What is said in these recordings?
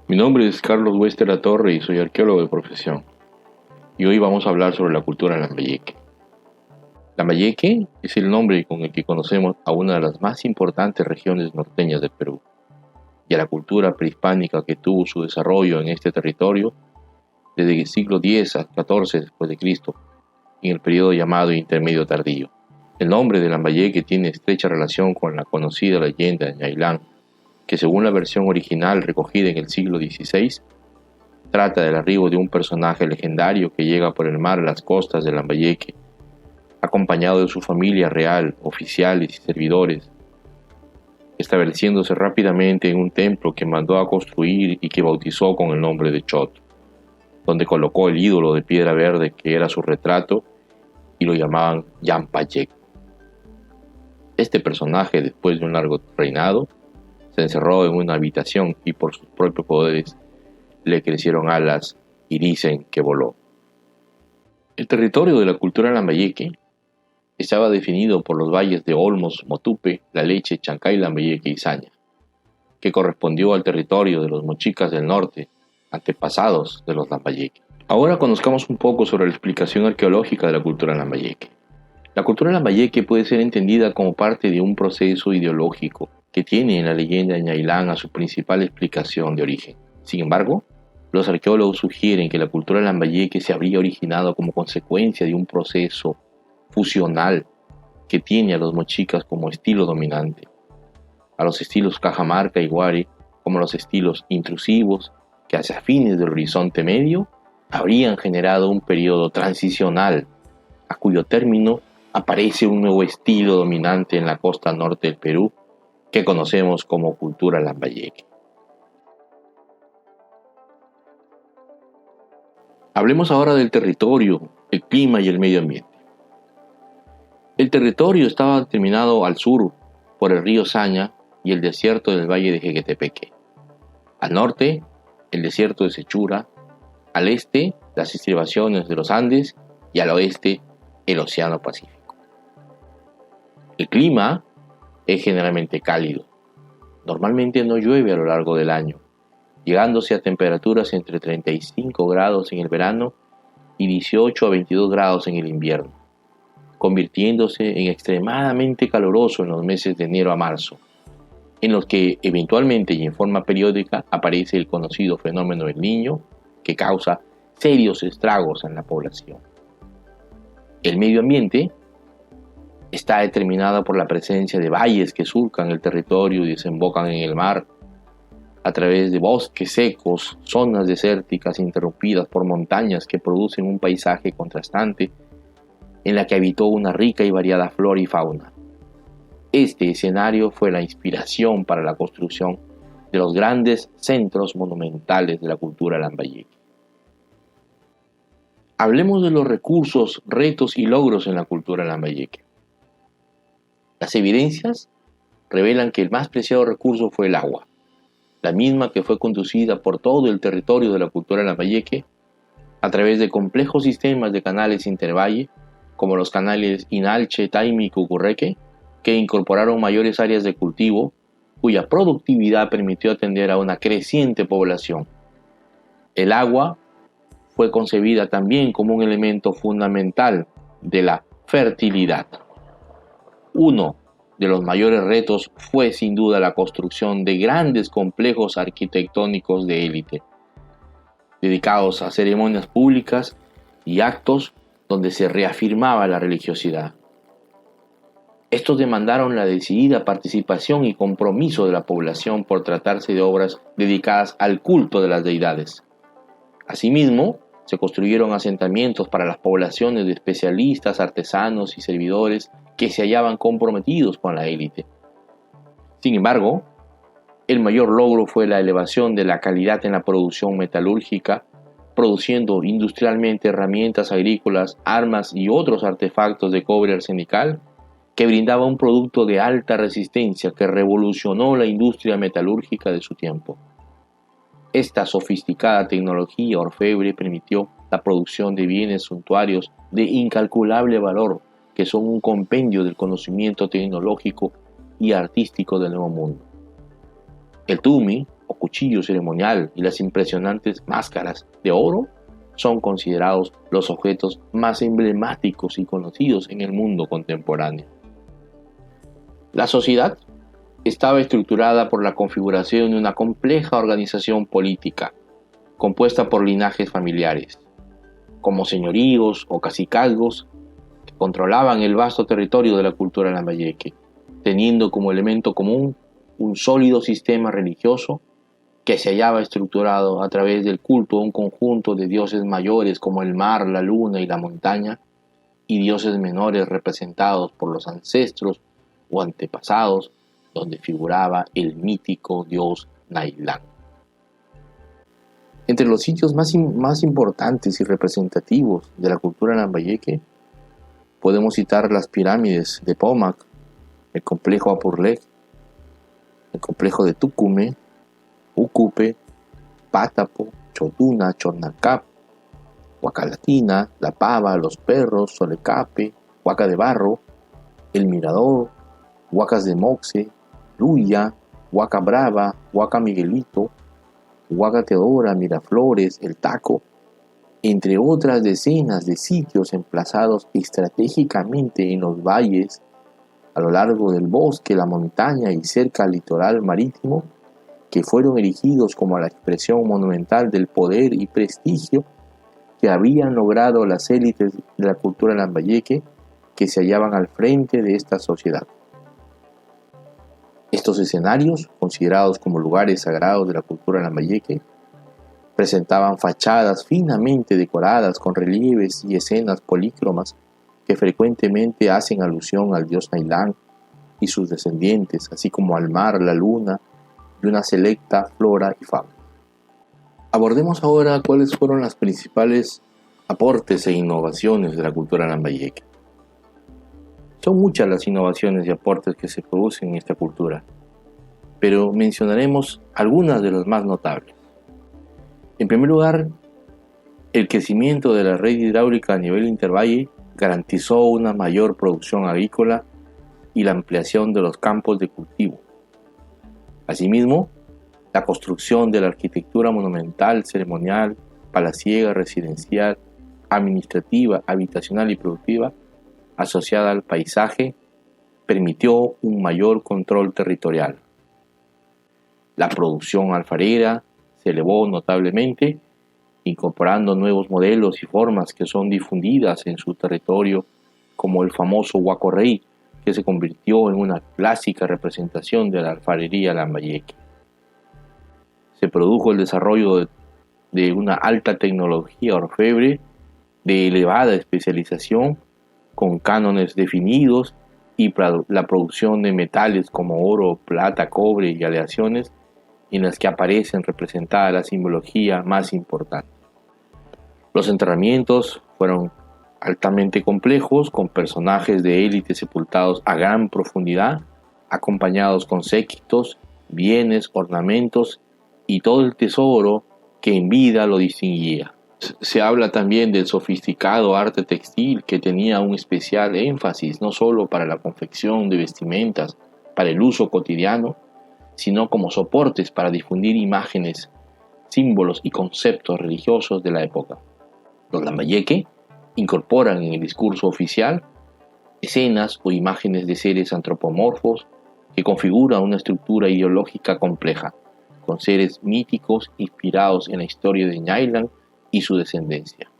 Mi nombre es Carlos Huester Latorre y soy arqueólogo de profesión. Y hoy vamos a hablar sobre la cultura lambayeque. Lambayeque es el nombre con el que conocemos a una de las más importantes regiones norteñas del Perú y a la cultura prehispánica que tuvo su desarrollo en este territorio desde el siglo X a XIV después de Cristo, en el periodo llamado Intermedio Tardío. El nombre de Lambayeque tiene estrecha relación con la conocida leyenda de Ñailán, que según la versión original recogida en el siglo XVI, trata del arribo de un personaje legendario que llega por el mar a las costas de Lambayeque, acompañado de su familia real, oficiales y servidores, estableciéndose rápidamente en un templo que mandó a construir y que bautizó con el nombre de Chot, donde colocó el ídolo de piedra verde que era su retrato y lo llamaban Yampayek. Este personaje, después de un largo reinado, se encerró en una habitación y por sus propios poderes le crecieron alas y dicen que voló. El territorio de la cultura lambayeque estaba definido por los valles de Olmos, Motupe, La Leche, Chancay, Lambayeque y Saña, que correspondió al territorio de los mochicas del norte, antepasados de los lambayeque. Ahora conozcamos un poco sobre la explicación arqueológica de la cultura lambayeque. La cultura lambayeque puede ser entendida como parte de un proceso ideológico que tiene en la leyenda de Ñailán a su principal explicación de origen. Sin embargo, los arqueólogos sugieren que la cultura lambayeque se habría originado como consecuencia de un proceso fusional que tiene a los mochicas como estilo dominante, a los estilos Cajamarca y Guare como los estilos intrusivos que hacia fines del Horizonte Medio habrían generado un periodo transicional a cuyo término aparece un nuevo estilo dominante en la costa norte del Perú que conocemos como cultura lambayeque. Hablemos ahora del territorio, el clima y el medio ambiente. El territorio estaba determinado al sur por el río Saña y el desierto del valle de Jequetepeque. Al norte, el desierto de Sechura. Al este, las estribaciones de los Andes y al oeste, el Océano Pacífico. El clima es generalmente cálido. Normalmente no llueve a lo largo del año, llegándose a temperaturas entre 35 grados en el verano y 18 a 22 grados en el invierno, convirtiéndose en extremadamente caluroso en los meses de enero a marzo, en los que eventualmente y en forma periódica aparece el conocido fenómeno del Niño, que causa serios estragos en la población. El medio ambiente está determinado por la presencia de valles que surcan el territorio y desembocan en el mar, a través de bosques secos, zonas desérticas interrumpidas por montañas que producen un paisaje contrastante en la que habitó una rica y variada flora y fauna. Este escenario fue la inspiración para la construcción de los grandes centros monumentales de la cultura lambayeque. Hablemos de los recursos, retos y logros en la cultura lambayeque. Las evidencias revelan que el más preciado recurso fue el agua, la misma que fue conducida por todo el territorio de la cultura lambayeque a través de complejos sistemas de canales intervalle, como los canales Inalche, Taimi y Cucurreque, que incorporaron mayores áreas de cultivo, cuya productividad permitió atender a una creciente población. El agua fue concebida también como un elemento fundamental de la fertilidad. Uno de los mayores retos fue sin duda la construcción de grandes complejos arquitectónicos de élite, dedicados a ceremonias públicas y actos donde se reafirmaba la religiosidad. Estos demandaron la decidida participación y compromiso de la población por tratarse de obras dedicadas al culto de las deidades. Asimismo, se construyeron asentamientos para las poblaciones de especialistas, artesanos y servidores que se hallaban comprometidos con la élite. Sin embargo, el mayor logro fue la elevación de la calidad en la producción metalúrgica, produciendo industrialmente herramientas agrícolas, armas y otros artefactos de cobre arsenical, que brindaba un producto de alta resistencia que revolucionó la industria metalúrgica de su tiempo. Esta sofisticada tecnología orfebre permitió la producción de bienes suntuarios de incalculable valor, que son un compendio del conocimiento tecnológico y artístico del Nuevo Mundo. El Tumi, o cuchillo ceremonial y las impresionantes máscaras de oro son considerados los objetos más emblemáticos y conocidos en el mundo contemporáneo. La sociedad estaba estructurada por la configuración de una compleja organización política, compuesta por linajes familiares, como señoríos o cacicazgos que controlaban el vasto territorio de la cultura lambayeque, teniendo como elemento común un sólido sistema religioso que se hallaba estructurado a través del culto a un conjunto de dioses mayores como el mar, la luna y la montaña, y dioses menores representados por los ancestros o antepasados, donde figuraba el mítico dios Nailán. Entre los sitios más importantes y representativos de la cultura lambayeque podemos citar las pirámides de Pomac, el complejo Apurlec, el complejo de Tucume, Ucupe, Pátapo, Choduna, Chornacap, Huacalatina, La Pava, Los Perros, Solecape, Huaca de Barro, El Mirador, Huacas de Moxe, Luya, Huaca Brava, Huaca Miguelito, Huaca Teodora, Miraflores, El Taco, entre otras decenas de sitios emplazados estratégicamente en los valles, a lo largo del bosque, la montaña y cerca al litoral marítimo, que fueron erigidos como la expresión monumental del poder y prestigio que habían logrado las élites de la cultura lambayeque que se hallaban al frente de esta sociedad. Estos escenarios, considerados como lugares sagrados de la cultura lambayeque, presentaban fachadas finamente decoradas con relieves y escenas polícromas que frecuentemente hacen alusión al dios Nailán y sus descendientes, así como al mar, la luna y una selecta flora y fauna. Abordemos ahora cuáles fueron los principales aportes e innovaciones de la cultura lambayeque. Son muchas las innovaciones y aportes que se producen en esta cultura, pero mencionaremos algunas de las más notables. En primer lugar, el crecimiento de la red hidráulica a nivel intervalle garantizó una mayor producción agrícola y la ampliación de los campos de cultivo. Asimismo, la construcción de la arquitectura monumental, ceremonial, palaciega, residencial, administrativa, habitacional y productiva asociada al paisaje permitió un mayor control territorial. La producción alfarera se elevó notablemente, incorporando nuevos modelos y formas que son difundidas en su territorio, como el famoso Huaco Rey, que se convirtió en una clásica representación de la alfarería lambayeque. Se produjo el desarrollo de una alta tecnología orfebre de elevada especialización, con cánones definidos y la producción de metales como oro, plata, cobre y aleaciones, en las que aparecen representada la simbología más importante. Los enterramientos fueron altamente complejos, con personajes de élite sepultados a gran profundidad, acompañados con séquitos, bienes, ornamentos y todo el tesoro que en vida lo distinguía. Se habla también del sofisticado arte textil, que tenía un especial énfasis no solo para la confección de vestimentas para el uso cotidiano, sino como soportes para difundir imágenes, símbolos y conceptos religiosos de la época. Los lambayeque incorporan en el discurso oficial escenas o imágenes de seres antropomorfos que configuran una estructura ideológica compleja, con seres míticos inspirados en la historia de Nailán y su descendencia.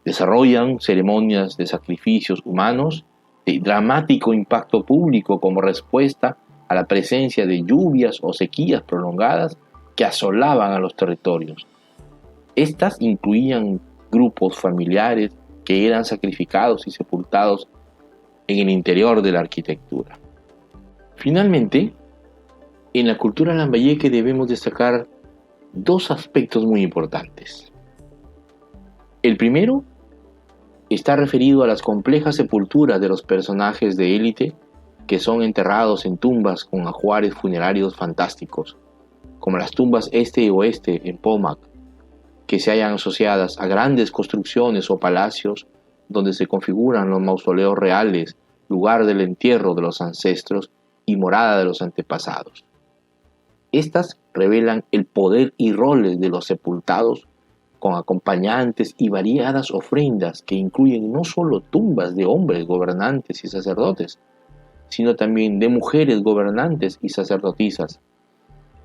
Desarrollan ceremonias de sacrificios humanos de dramático impacto público como respuesta a la presencia de lluvias o sequías prolongadas que asolaban a los territorios. Estas incluían grupos familiares que eran sacrificados y sepultados en el interior de la arquitectura. Finalmente, en la cultura lambayeque debemos destacar dos aspectos muy importantes. El primero está referido a las complejas sepulturas de los personajes de élite que son enterrados en tumbas con ajuares funerarios fantásticos, como las tumbas este y oeste en Pomac, que se hallan asociadas a grandes construcciones o palacios donde se configuran los mausoleos reales, lugar del entierro de los ancestros y morada de los antepasados. Estas revelan el poder y roles de los sepultados con acompañantes y variadas ofrendas que incluyen no solo tumbas de hombres gobernantes y sacerdotes, sino también de mujeres gobernantes y sacerdotisas,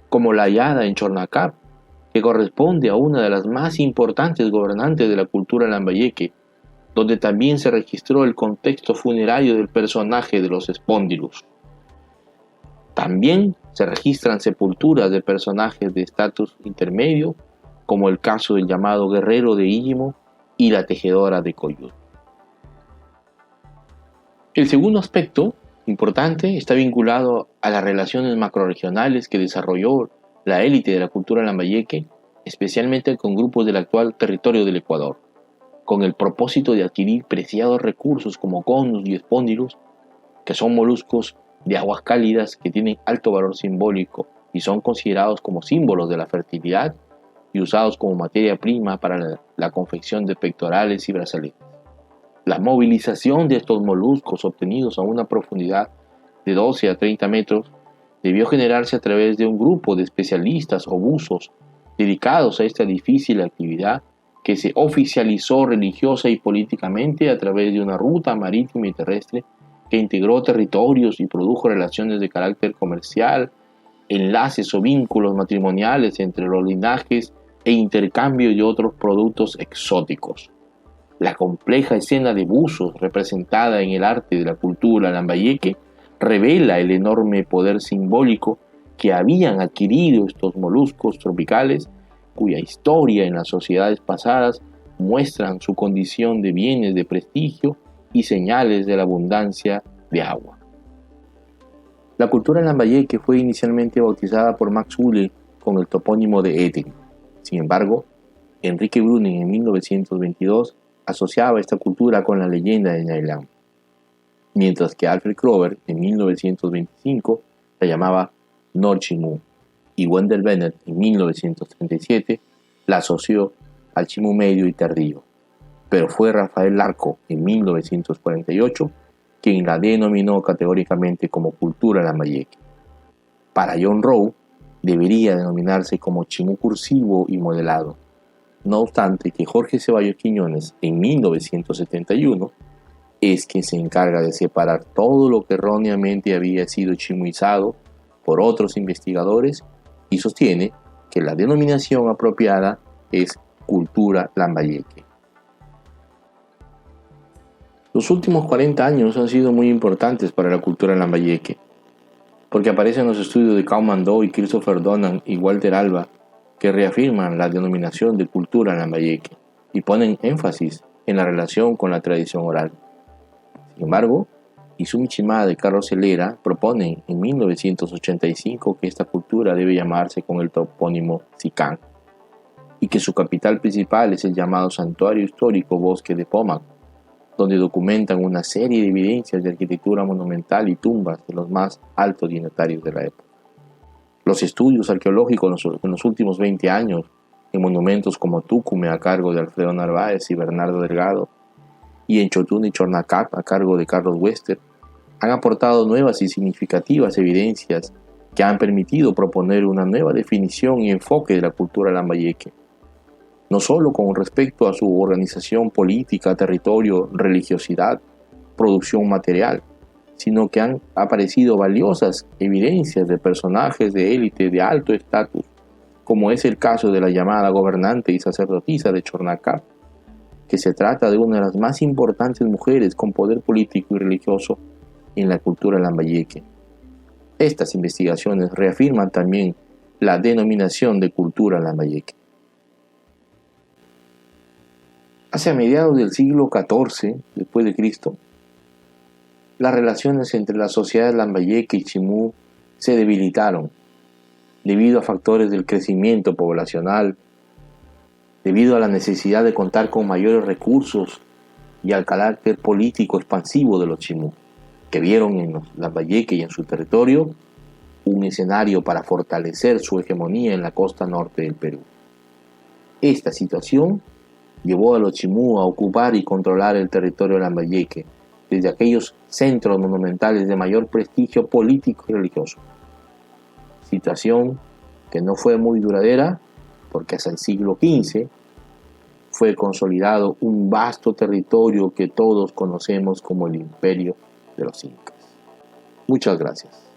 como la hallada en Chornacap, que corresponde a una de las más importantes gobernantes de la cultura lambayeque, donde también se registró el contexto funerario del personaje de los espóndilos. También se registran sepulturas de personajes de estatus intermedio, como el caso del llamado guerrero de Íllimo y la tejedora de Coyut. El segundo aspecto importante está vinculado a las relaciones macrorregionales que desarrolló la élite de la cultura lambayeque, especialmente con grupos del actual territorio del Ecuador, con el propósito de adquirir preciados recursos como conus y espóndilos, que son moluscos de aguas cálidas que tienen alto valor simbólico y son considerados como símbolos de la fertilidad y usados como materia prima para la confección de pectorales y brazaletes. La movilización de estos moluscos obtenidos a una profundidad de 12 a 30 metros debió generarse a través de un grupo de especialistas o buzos dedicados a esta difícil actividad que se oficializó religiosa y políticamente a través de una ruta marítima y terrestre que integró territorios y produjo relaciones de carácter comercial, enlaces o vínculos matrimoniales entre los linajes e intercambio de otros productos exóticos. La compleja escena de buzos representada en el arte de la cultura lambayeque revela el enorme poder simbólico que habían adquirido estos moluscos tropicales, cuya historia en las sociedades pasadas muestran su condición de bienes de prestigio y señales de la abundancia de agua. La cultura lambayeque fue inicialmente bautizada por Max Uhle con el topónimo de Eden. Sin embargo, Enrique Bruning en 1922 asociaba esta cultura con la leyenda de Ñailán, mientras que Alfred Kroeber en 1925 la llamaba Nor-Chimú y Wendell Bennett en 1937 la asoció al Chimú medio y tardío. Pero fue Rafael Larco en 1948 quien la denominó categóricamente como cultura lambayeque. Para John Rowe, debería denominarse como Chimú cursivo y modelado. No obstante que Jorge Ceballos Quiñones en 1971 es quien se encarga de separar todo lo que erróneamente había sido chimuizado por otros investigadores y sostiene que la denominación apropiada es cultura lambayeque. Los últimos 40 años han sido muy importantes para la cultura lambayeque, porque aparecen los estudios de Kauman Doe y Christopher Donan y Walter Alba que reafirman la denominación de cultura lambayeque y ponen énfasis en la relación con la tradición oral. Sin embargo, Izumi Chimada y Carlos Celera proponen en 1985 que esta cultura debe llamarse con el topónimo Sicán y que su capital principal es el llamado Santuario Histórico Bosque de Pomac, donde documentan una serie de evidencias de arquitectura monumental y tumbas de los más altos dignatarios de la época. Los estudios arqueológicos en los últimos 20 años, en monumentos como Tucume a cargo de Alfredo Narváez y Bernardo Delgado, y en Chotún y Chornacap a cargo de Carlos Wester, han aportado nuevas y significativas evidencias que han permitido proponer una nueva definición y enfoque de la cultura lambayeque, no solo con respecto a su organización política, territorio, religiosidad, producción material, sino que han aparecido valiosas evidencias de personajes de élite de alto estatus, como es el caso de la llamada gobernante y sacerdotisa de Chornacap, que se trata de una de las más importantes mujeres con poder político y religioso en la cultura lambayeque. Estas investigaciones reafirman también la denominación de cultura lambayeque. Hacia mediados del siglo XIV después de Cristo, las relaciones entre las sociedades lambayeque y Chimú se debilitaron debido a factores del crecimiento poblacional, debido a la necesidad de contar con mayores recursos y al carácter político expansivo de los Chimú, que vieron en los lambayeque y en su territorio un escenario para fortalecer su hegemonía en la costa norte del Perú. Esta situación llevó a los Chimú a ocupar y controlar el territorio lambayeque desde aquellos centros monumentales de mayor prestigio político y religioso, situación que no fue muy duradera, porque hasta el siglo XV fue consolidado un vasto territorio que todos conocemos como el Imperio de los Incas. Muchas gracias.